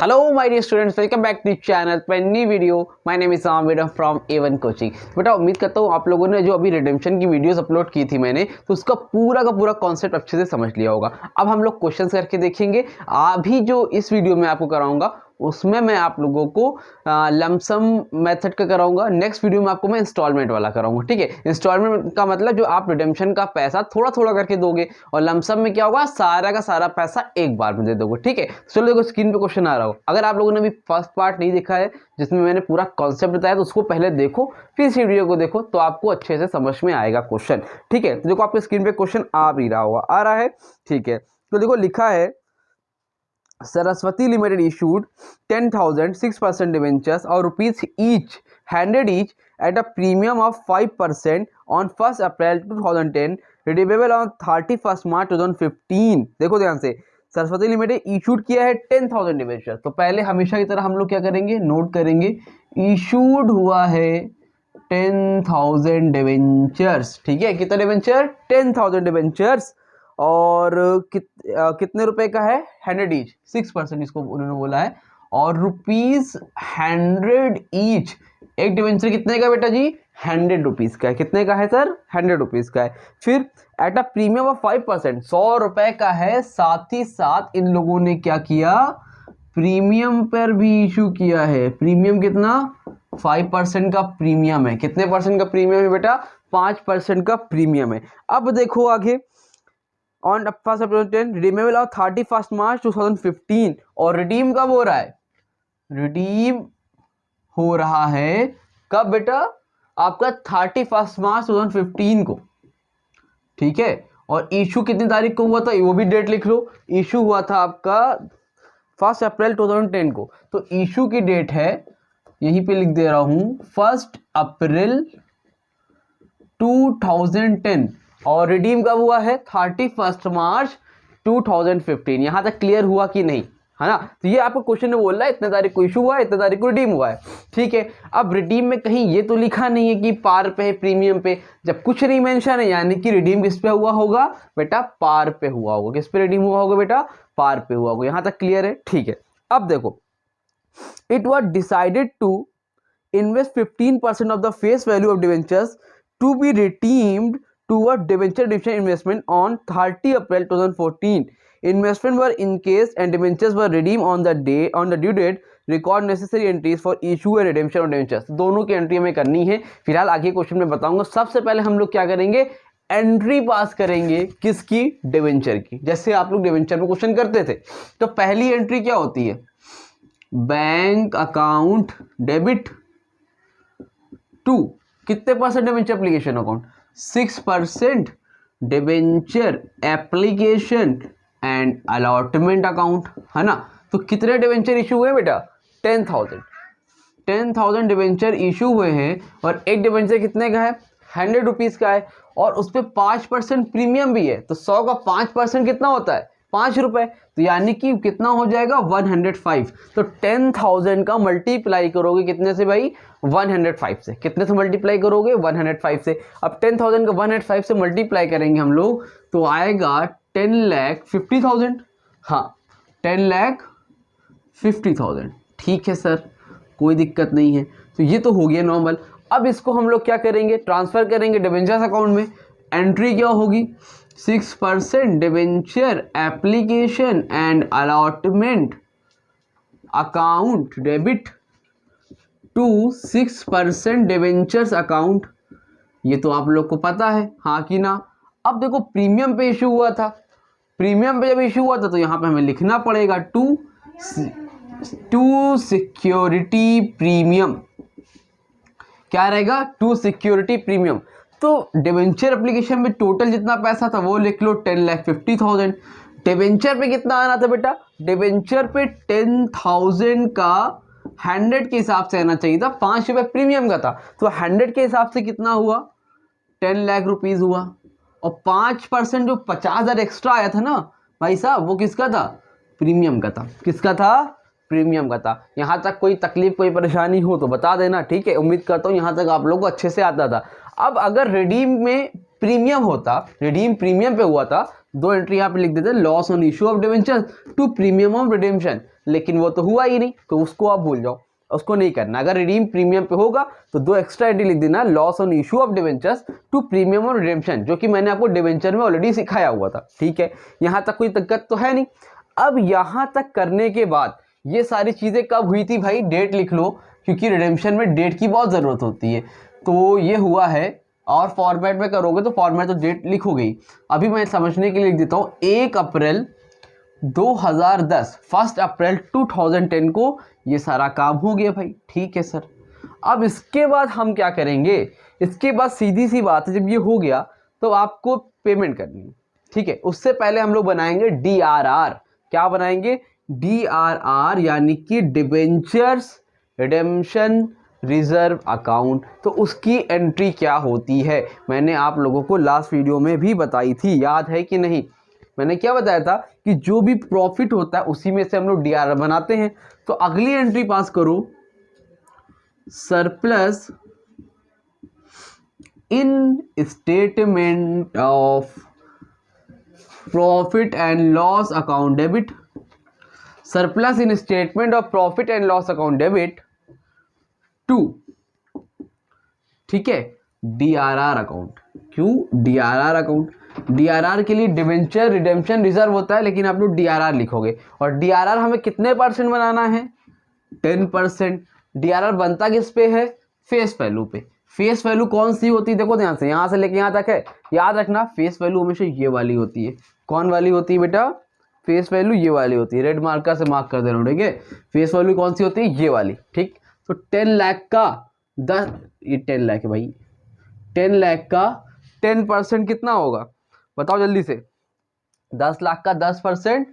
Hello my dear students, welcome back to channel पर new video. My name is Aamir from A1 coaching. बेटा उम्मीद करता हूँ आप लोगों ने जो अभी रिडेम्पशन की वीडियोस अपलोड की थी मैंने, तो उसका पूरा का पूरा कॉन्सेप्ट अच्छे से समझ लिया होगा। अब हम लोग क्वेश्चंस करके देखेंगे। अभी जो इस वीडियो में आपको कराऊंगा उसमें मैं आप लोगों को लमसम मेथड का कराऊंगा। नेक्स्ट वीडियो में आपको मैं इंस्टॉलमेंट वाला कराऊंगा। ठीक है, इंस्टॉलमेंट का मतलब जो आप रिडेम्पशन का पैसा थोड़ा थोड़ा करके दोगे, और लमसम में क्या होगा, सारा का सारा पैसा एक बार में दे दोगे। ठीक है, चलो देखो स्क्रीन पे क्वेश्चन आ रहा हो। अगर आप लोगों ने अभी फर्स्ट पार्ट नहीं देखा है जिसमें मैंने पूरा कॉन्सेप्ट बताया, तो उसको पहले देखो, फिर इस वीडियो को देखो, तो आपको अच्छे से समझ में आएगा क्वेश्चन। ठीक है, तो देखो आपके स्क्रीन पे क्वेश्चन आ भी रहा होगा, आ रहा है। ठीक है, तो देखो लिखा है सरस्वती लिमिटेड इशूड 10,000 6% डिवेंचर्स और rupees each 100 each at a premium of 5% on 1 April 2010 redeemable on 31 March 2015। देखो ध्यान से, सरस्वती लिमिटेड इशूड किया है 10,000 डिवेंचर्स। तो पहले हमेशा की तरह हम लोग क्या करेंगे, नोट करेंगे इशूड हुआ है 10,000 डिवेंचर्स। ठीक है, कितना डिवेंचर, 10,000 डिवेंचर्स, और कितने रुपए का है, 100 ईच, 6% इसको उन्होंने बोला है, और रुपीज 100 ईच। एक डिवेंचर कितने का बेटा जी, 100 रुपीज का है। कितने का है सर, 100 रुपीज का है। फिर एट अ प्रीमियम ऑफ 5%, 100 रुपए का है। साथ ही साथ इन लोगों ने क्या किया, प्रीमियम पर भी इशू किया है। प्रीमियम कितना, 5% का प्रीमियम है। कितने परसेंट का प्रीमियम है बेटा, 5% का प्रीमियम है। अब देखो आगे, on 1 April 10 redeemable on 31 March 2015। और रिडीम कब हो रहा है, रिडीम हो रहा है कब बेटा, आपका 31 मार्च 2015 को। ठीक है, और इशू कितनी तारीख को हुआ था, वो भी डेट लिख लो। इशू हुआ था आपका 1 अप्रैल 2010 को। तो इशू की डेट है, यहीं पे लिख दे रहा हूं, 1 अप्रैल 2010, और रिडीम कब हुआ है, 31 मार्च 2015। यहां तक क्लियर हुआ कि नहीं, है ना। तो ये आपको क्वेश्चन में बोल रहा है इतने तारीख को इशू हुआ है, इतने तारीख को रिडीम हुआ है। ठीक है, अब रिडीम में कहीं ये तो लिखा नहीं है कि पार पे है, प्रीमियम पे। जब कुछ नहीं मेंशन है, यानी कि रिडीम किस पे हुआ होगा बेटा, पार पे हुआ होगा। किस पे रिडीम हुआ होगा बेटा, पार पे हुआ होगा। यहां तक क्लियर है। ठीक है, अब देखो, it was decided to invest 15% of the face value of debentures to be redeemed toward debenture redemption investment on 30 April 2014. Investment were encased and debentures were redeemed on the due date. Record necessary entries for issue and redemption of debentures. दोनों की entry हमें करनी है। फिलहाल आगे question में बताऊंगा। सबसे पहले हम लोग क्या करेंगे, एंट्री पास करेंगे, किसकी, डिवेंचर की। जैसे आप लोग डिवेंचर में क्वेश्चन करते थे, तो पहली एंट्री क्या होती है, बैंक अकाउंट डेबिट टू कितने percent debenture application account, 6% debenture application and allotment account, है ना। तो कितने डिवेंचर इशू हुए बेटा, 10,000 डिवेंचर इशू हुए हैं, और एक डिवेंचर कितने का है, 100 रुपीज का है, और उस पर 5% प्रीमियम भी है। तो 100 का 5% कितना होता है, 5 रुपए। तो यानी कि कितना हो जाएगा, 105। तो 10,000 का मल्टीप्लाई करोगे कितने से भाई, 105 से। कितने से मल्टीप्लाई करोगे, 105 से। अब 10,000 का 105 से मल्टीप्लाई करेंगे हम लोग, तो आएगा 10,50,000। हाँ, 10,50,000। ठीक है सर, कोई दिक्कत नहीं है। तो ये तो हो गया नॉर्मल। अब इसको हम लोग क्या करेंगे, ट्रांसफर करेंगे डिवेंचर्स अकाउंट में। एंट्री क्या होगी, 6% debenture application and allotment account debit to 6% debentures account. ये तो आप लोग को पता है, हाँ कि ना। अब देखो प्रीमियम पे इशू हुआ था, प्रीमियम पे जब इशू हुआ था तो यहां पे हमें लिखना पड़ेगा टू सिक्योरिटी प्रीमियम। क्या रहेगा, टू सिक्योरिटी प्रीमियम। तो डिवेंचर एप्लीकेशन में टोटल जितना पैसा था वो लिख लो, 10,50,000। डिवेंचर पे कितना आना था बेटा, डिवेंचर पे 10,000 का 100 के हिसाब से आना चाहिए था, 5 रुपये प्रीमियम का था। तो 100 के हिसाब से कितना हुआ, 10 लाख रुपीज हुआ। और 5% जो 50,000 एक्स्ट्रा आया था ना भाई साहब, वो किसका था, प्रीमियम का था। किसका था, प्रीमियम का था। यहाँ तक कोई तकलीफ, कोई परेशानी हो तो बता देना। ठीक है, उम्मीद करता हूँ यहाँ तक आप लोगों को अच्छे से आता था। अब अगर रिडीम में प्रीमियम होता, रिडीम प्रीमियम पे हुआ था, 2 एंट्री यहाँ पे लिख देते loss on issue of debenture to premium of redemption, लेकिन वो तो हुआ ही नहीं, तो उसको आप भूल जाओ, उसको नहीं करना। अगर रिडीम प्रीमियम पे होगा तो 2 एक्स्ट्रा एंट्री लिख देना loss on issue of debentures to premium of redemption, जो कि मैंने आपको डिवेंचर में ऑलरेडी सिखाया हुआ था। ठीक है, यहाँ तक कोई दिक्कत तो है नहीं। अब यहाँ तक करने के बाद ये सारी चीज़ें कब हुई थी भाई, डेट लिख लो, क्योंकि रिडेम्पशन में डेट की बहुत ज़रूरत होती है। तो ये हुआ है, और फॉर्मेट में करोगे तो फॉर्मेट तो डेट लिखोगे। अभी मैं समझने के लिए लिख देता हूँ 1 अप्रैल 2010, 1 अप्रैल 2010 को ये सारा काम हो गया भाई। ठीक है सर, अब इसके बाद हम क्या करेंगे, इसके बाद सीधी सी बात है, जब ये हो गया तो आपको पेमेंट करनी है। ठीक है, उससे पहले हम लोग बनाएंगे DRR। क्या बनाएंगे, DRR, यानी कि डिबेंचर्स रिडेम्पशन रिजर्व अकाउंट। तो उसकी एंट्री क्या होती है, मैंने आप लोगों को लास्ट वीडियो में भी बताई थी, याद है कि नहीं। मैंने क्या बताया था कि जो भी प्रॉफिट होता है उसी में से हम लोग DRR बनाते हैं। तो अगली एंट्री पास करो, surplus in statement of profit and loss account debit, surplus in statement of profit and loss account debit to, ठीक है, DRR अकाउंट। क्यों DRR अकाउंट, DRR के लिए डिवेंचर रिडेम्पशन रिजर्व होता है, लेकिन आप लोग DRR लिखोगे। और DRR हमें कितने % बनाना है, 10%। DRR बनता किस पे है, फेस वैल्यू पे। फेस वैल्यू कौन सी होती है, देखो ध्यान से, यहाँ से लेके यहाँ तक है, याद रखना फेस वैल्यू हमेशा ये वाली होती है। कौन वाली होती है बेटा, फेस वैल्यू ये वाली होती है, रेड मार्कर से मार्क कर देना। ठीक है, फेस वैल्यू कौन सी होती है, ये वाली। ठीक, तो 10 लाख का 10, ये 10 लाख है भाई, 10 लाख का 10% कितना होगा, बताओ जल्दी से। 10 लाख का 10%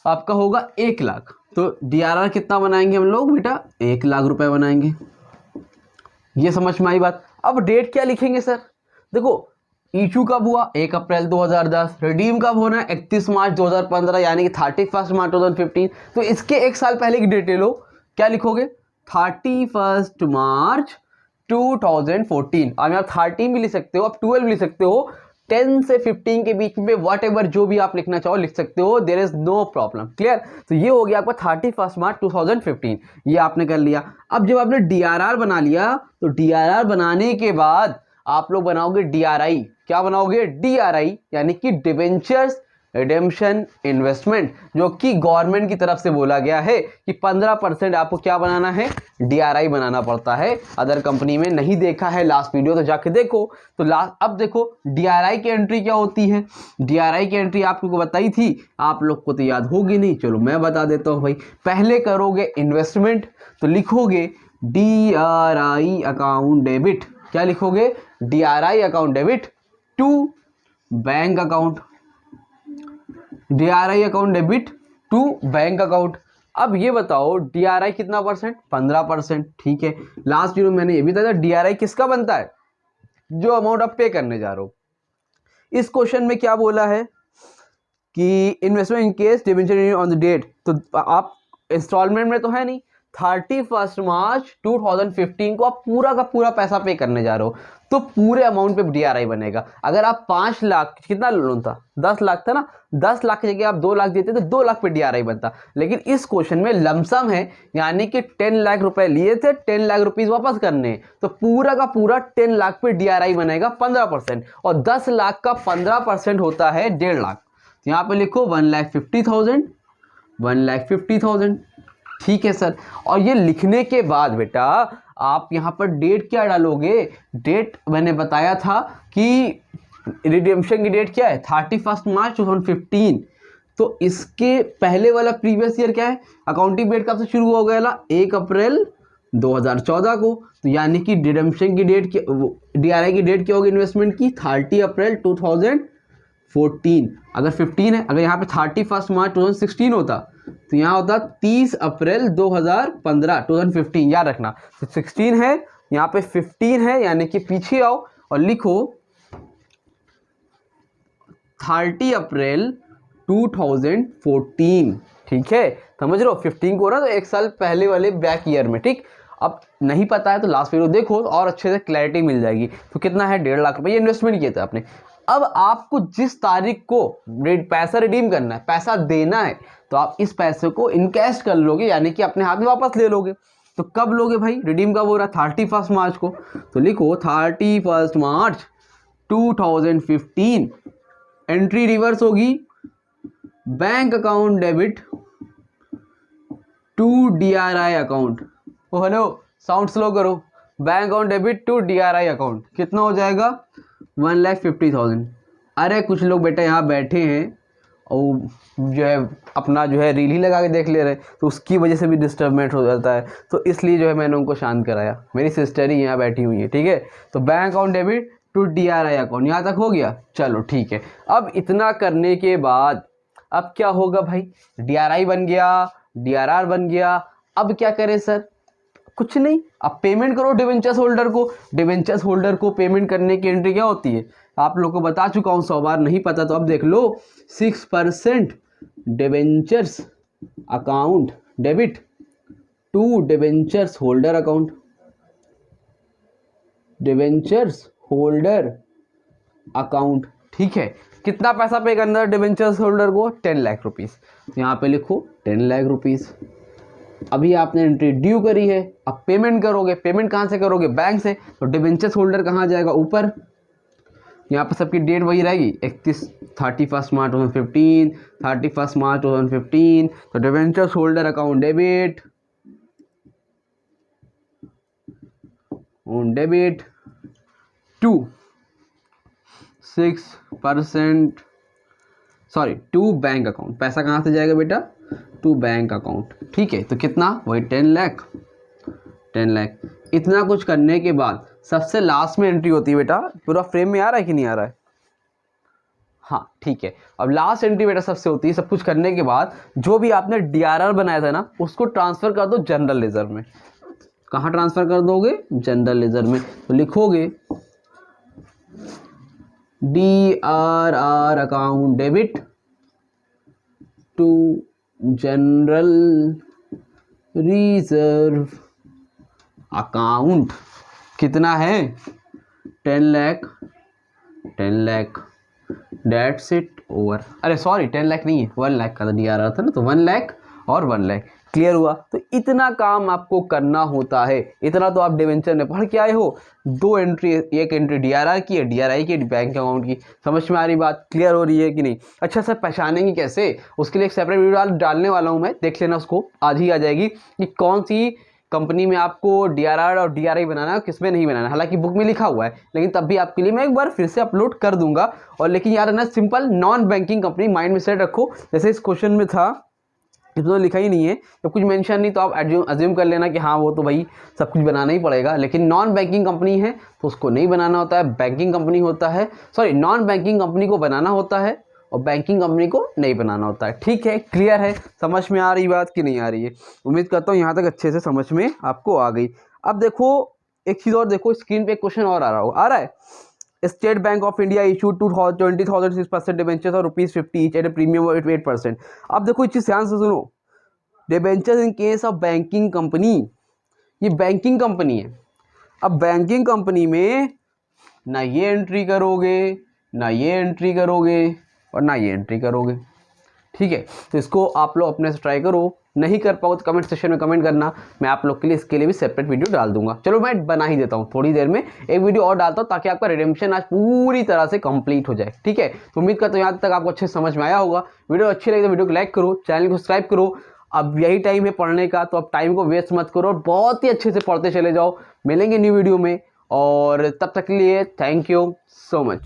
आपका होगा 1 लाख। तो DRR कितना बनाएंगे हम लोग बेटा, 1 लाख रुपए बनाएंगे। ये समझ में आई बात। अब डेट क्या लिखेंगे सर, देखो इशू कब हुआ, 1 अप्रैल 2010, रिडीम कब होना है, 31 मार्च 2015, यानी कि 31 मार्च 2015। तो इसके 1 साल पहले की डेट ले लो, क्या लिखोगे, 31 मार्च 2014। अब आप 13 भी लिख सकते हो, आप 12 भी लिख सकते हो, 10 से 15 के बीच में वट एवर जो भी आप लिखना चाहो लिख सकते हो, there is no problem. Clear, तो ये हो गया आपका 31 मार्च 2015, ये आपने कर लिया। अब जब आपने DRR बना लिया, तो DRR बनाने के बाद आप लोग बनाओगे DRI। क्या बनाओगे, DRI, यानी कि डिवेंचर्स रिडेम्पशन इन्वेस्टमेंट, जो कि गवर्नमेंट की तरफ से बोला गया है कि 15% आपको क्या बनाना है, DRI बनाना पड़ता है। अदर कंपनी में नहीं देखा है लास्ट वीडियो तो जाके देखो। तो अब देखो DRI की एंट्री क्या होती है, DRI की एंट्री आपको बताई थी, आप लोग को तो याद होगी नहीं, चलो मैं बता देता हूँ भाई। पहले करोगे इन्वेस्टमेंट, तो लिखोगे DRI अकाउंट डेबिट। क्या लिखोगे, DRI account debit to bank account, DRI account debit to bank account. अब ये बताओ DRI कितना %, 15%। ठीक है, लास्ट वीडियो मैंने ये भी बताया DRI किसका बनता है, जो अमाउंट आप पे करने जा रहे हो। इस क्वेश्चन में क्या बोला है कि investment in case debenture on the date, तो आप इंस्टॉलमेंट में तो है नहीं, 31 मार्च 2015 को आप पूरा का पूरा पैसा पे करने जा रहे हो, तो पूरे अमाउंट पे DRI बनेगा। अगर आप 5 लाख, कितना लोन था, 10 लाख था ना, 10 लाख की जगह आप 2 लाख देते तो 2 लाख पे DRI बनता। लेकिन इस क्वेश्चन में लमसम है, यानी कि 10 लाख रुपए लिए थे, 10 लाख रुपीज वापस करने, तो पूरा का पूरा 10 लाख पे DRI बनेगा 15%, और 10 लाख का 15% होता है 1.5 लाख। यहाँ पे लिखो 1,50,000, 1,50,000। ठीक है सर, और ये लिखने के बाद बेटा आप यहाँ पर डेट क्या डालोगे, डेट मैंने बताया था कि रिडेम्पशन की डेट क्या है, 31 मार्च 2015। तो इसके पहले वाला प्रीवियस ईयर क्या है, अकाउंटिंग डेट कब से शुरू हो गया, 1 अप्रैल 2014 को। तो यानी कि रिडेम्पशन की डेट, DRI की डेट क्या होगी इन्वेस्टमेंट की, 30 अप्रैल 2014। अगर 15 है, अगर यहाँ पे 31 मार्च 2016 होता, तो यहाँ होता 30 अप्रैल 2015, याद रखना। तो 16 है, यहाँ पे 15 है, यानी कि पीछे आओ और लिखो 30 अप्रैल 2014। ठीक है, समझ रहे हो, 15 को हो रहा तो 1 साल पहले वाले बैक ईयर में। ठीक, अब नहीं पता है तो लास्ट वीडियो देखो और अच्छे से क्लैरिटी मिल जाएगी। तो कितना है, 1.5 लाख रुपये इन्वेस्टमेंट किया था आपने। अब आपको जिस तारीख को पैसा रिडीम करना है, पैसा देना है, तो आप इस पैसे को इनकैश कर लोगे, यानी कि अपने हाथ में वापस ले लोगे। तो कब लोगे भाई, रिडीम कब हो रहा है, 31 मार्च को। तो लिखो 31 मार्च 2015। एंट्री रिवर्स होगी, bank account debit to DRI account. Oh hello, sound slow करो। Bank account debit to DRI account कितना हो जाएगा, 1,50,000। अरे कुछ लोग बेटा यहाँ बैठे हैं और जो है अपना जो है रील ही लगा के देख ले रहे, तो उसकी वजह से भी डिस्टर्बमेंट हो जाता है। तो इसलिए जो है मैंने उनको शांत कराया। मेरी सिस्टर ही यहाँ बैठी हुई है, ठीक है। तो bank account debit to DRI account यहाँ तक हो गया, चलो ठीक है। अब इतना करने के बाद अब क्या होगा भाई, DRI बन गया, DRR बन गया। अब क्या करें सर, कुछ नहीं, अब पेमेंट करो डिवेंचर्स होल्डर को। डिवेंचर्स होल्डर को पेमेंट करने की एंट्री क्या होती है, आप लोगों को बता चुका हूँ 100 बार, नहीं पता तो अब देख लो। 6% debentures account debit to debentures holder account. Debentures holder account, ठीक है। कितना पैसा पे करना है डिवेंचर्स होल्डर को, 10 लाख रुपीज़। यहाँ पे लिखो 10 लाख रुपीज़। अभी आपने एंट्री ड्यू करी है, अब पेमेंट करोगे। पेमेंट कहाँ से करोगे, बैंक से। तो डिवेंचर्स होल्डर कहाँ जाएगा, ऊपर। यहाँ पर सबकी डेट वही रहेगी, 31 मार्च 2015, 31 मार्च 2015। तो debentures holder account debit to 6%, sorry to bank account. पैसा कहाँ से जाएगा बेटा, टू बैंक अकाउंट, ठीक है। तो कितना, वही 10 लाख। इतना कुछ करने के बाद सबसे लास्ट में एंट्री होती है बेटा, पूरा फ्रेम में आ रहा है कि नहीं आ रहा है, हाँ ठीक है। अब लास्ट एंट्री बेटा सबसे होती है, सब कुछ करने के बाद जो भी आपने DRR बनाया था ना, उसको ट्रांसफर कर दो जनरल लेजर में। कहाँ ट्रांसफर कर दोगे, जनरल लेजर में। तो लिखोगे DRR account debit to general reserve account. कितना है, 10 लाख। That's it over. अरे सॉरी 10 लाख नहीं है, 1 लाख का DRR था ना, तो 1 लाख और 1 लाख। क्लियर हुआ। तो इतना काम आपको करना होता है। इतना तो आप डिवेंचर में पढ़ के आए हो। 2 एंट्री, एक एंट्री DRR की है, DRI की, बैंक अकाउंट की। समझ में आ रही बात, क्लियर हो रही है कि नहीं। अच्छा सर पहचानेंगे कैसे, उसके लिए एक सेपरेट वीडियो डालने वाला हूँ मैं, देख लेना, उसको आज ही आ जाएगी कि कौन सी कंपनी में आपको DRR और DRI बनाना है, किस में नहीं बनाना। हालांकि बुक में लिखा हुआ है, लेकिन तब भी आपके लिए मैं एक बार फिर से अपलोड कर दूंगा। और लेकिन यार ना, simple non banking company mind में सेट रखो। जैसे इस क्वेश्चन में था, इसमें तो लिखा ही नहीं है, जब कुछ मेंशन नहीं तो आप अज्यूम कर लेना कि हाँ वो तो भाई सब कुछ बनाना ही पड़ेगा। लेकिन नॉन बैंकिंग कंपनी है तो उसको नहीं बनाना होता है, बैंकिंग कंपनी होता है, सॉरी नॉन बैंकिंग कंपनी को बनाना होता है और बैंकिंग कंपनी को नहीं बनाना होता है। ठीक है, क्लियर है, समझ में आ रही बात कि नहीं आ रही है। उम्मीद करता हूँ यहाँ तक अच्छे से समझ में आपको आ गई। अब देखो एक चीज़ और देखो, स्क्रीन पे एक क्वेश्चन और आ रहा है। State bank of India issued 20,000 6% debentures और ₹50 each eight A premium of 8%। अब देखो इस चीज़ ध्यान से सुनो, debentures in case of banking company, ये बैंकिंग कंपनी है। अब बैंकिंग कंपनी में ना ये एंट्री करोगे, ना ये एंट्री करोगे और ना ये एंट्री करोगे। ठीक है, तो इसको आप लोग अपने से ट्राई करो। नहीं कर पाओ तो कमेंट सेक्शन में कमेंट करना, मैं आप लोग के लिए इसके लिए भी सेपरेट वीडियो डाल दूंगा। चलो मैं बना ही देता हूँ, थोड़ी देर में एक वीडियो और डालता हूँ ताकि आपका रिडेम्पशन आज पूरी तरह से कंप्लीट हो जाए। ठीक है, तो उम्मीद करता हूँ यहाँ तक आपको अच्छे समझ में आया होगा। वीडियो अच्छी लगी तो वीडियो को लाइक करो, चैनल को सब्सक्राइब करो। अब यही टाइम है पढ़ने का, तो अब टाइम को वेस्ट मत करो और बहुत ही अच्छे से पढ़ते चले जाओ। मिलेंगे न्यू वीडियो में, और तब तक के लिए थैंक यू सो मच।